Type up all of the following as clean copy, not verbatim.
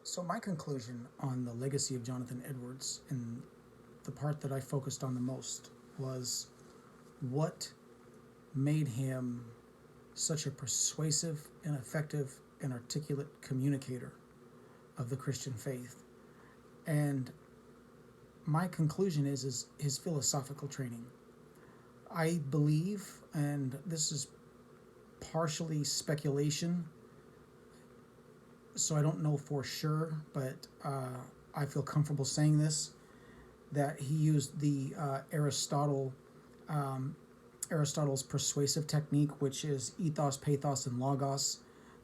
So my conclusion on the legacy of Jonathan Edwards, and the part that I focused on the most, was what made him such a persuasive and effective and articulate communicator of the Christian faith. And my conclusion is his philosophical training. I believe, and this is partially speculation, so I don't know for sure, but I feel comfortable saying this, that he used the Aristotle's persuasive technique, which is ethos, pathos, and logos.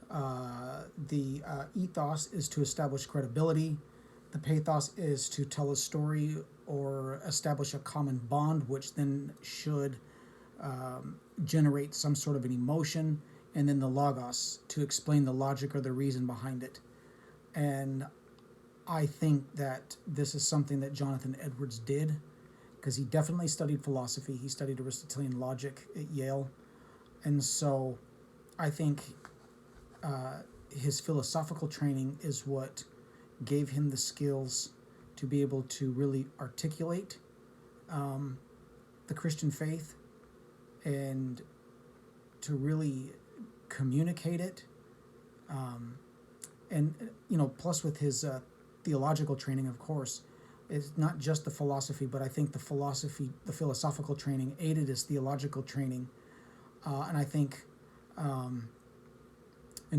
The ethos is to establish credibility. The pathos is to tell a story or establish a common bond, which then should generate some sort of an emotion. And then the logos, to explain the logic or the reason behind it. And I think that this is something that Jonathan Edwards did, because he definitely studied philosophy. He studied Aristotelian logic at Yale. And so I think his philosophical training is what gave him the skills to be able to really articulate the Christian faith and to really communicate it. And, plus with his theological training, of course, it's not just the philosophy, but I think the philosophical training aided his theological training. And I think, and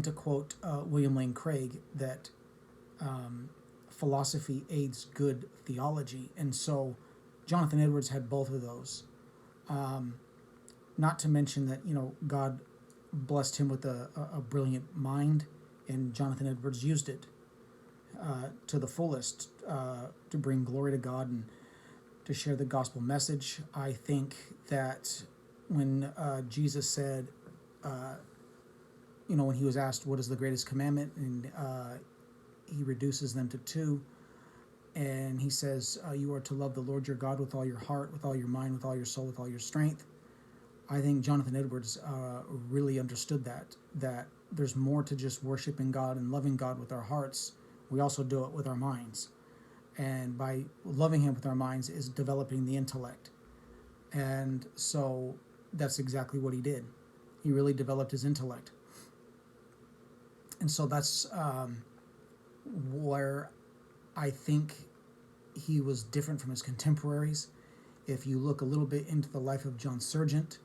to quote William Lane Craig, that philosophy aids good theology. And so Jonathan Edwards had both of those. Not to mention that, God blessed him with a brilliant mind, and Jonathan Edwards used it to the fullest to bring glory to God and to share the gospel message. I think that when Jesus said, when he was asked what is the greatest commandment, and he reduces them to two, and he says, you are to love the Lord your God with all your heart, with all your mind, with all your soul, with all your strength. I think Jonathan Edwards really understood that there's more to just worshiping God and loving God with our hearts. We also do it with our minds. And by loving him with our minds is developing the intellect. And so that's exactly what he did. He really developed his intellect. And so that's where I think he was different from his contemporaries. If you look a little bit into the life of John Sargent,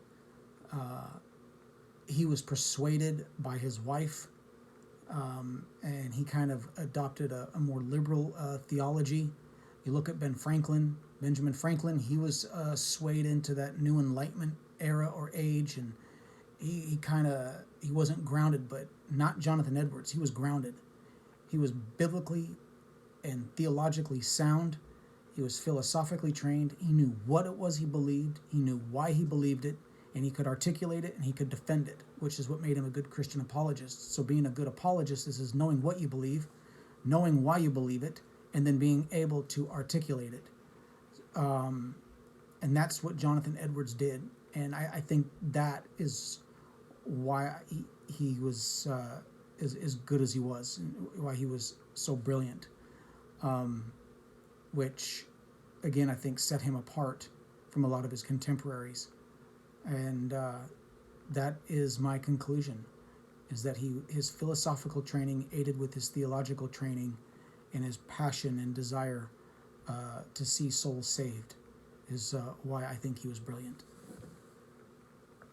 he was persuaded by his wife, and he kind of adopted a more liberal theology. You look at Benjamin Franklin, he was swayed into that new Enlightenment era or age, and he wasn't grounded, but not Jonathan Edwards. He was grounded. He was biblically and theologically sound. He was philosophically trained. He knew what it was he believed. He knew why he believed it, and he could articulate it, and he could defend it, which is what made him a good Christian apologist. So being a good apologist is knowing what you believe, knowing why you believe it, and then being able to articulate it. And that's what Jonathan Edwards did. And I think that is why he was as good as he was, and why he was so brilliant. Which, again, I think set him apart from a lot of his contemporaries. And that is my conclusion, is that his philosophical training aided with his theological training, and his passion and desire to see souls saved is why I think he was brilliant.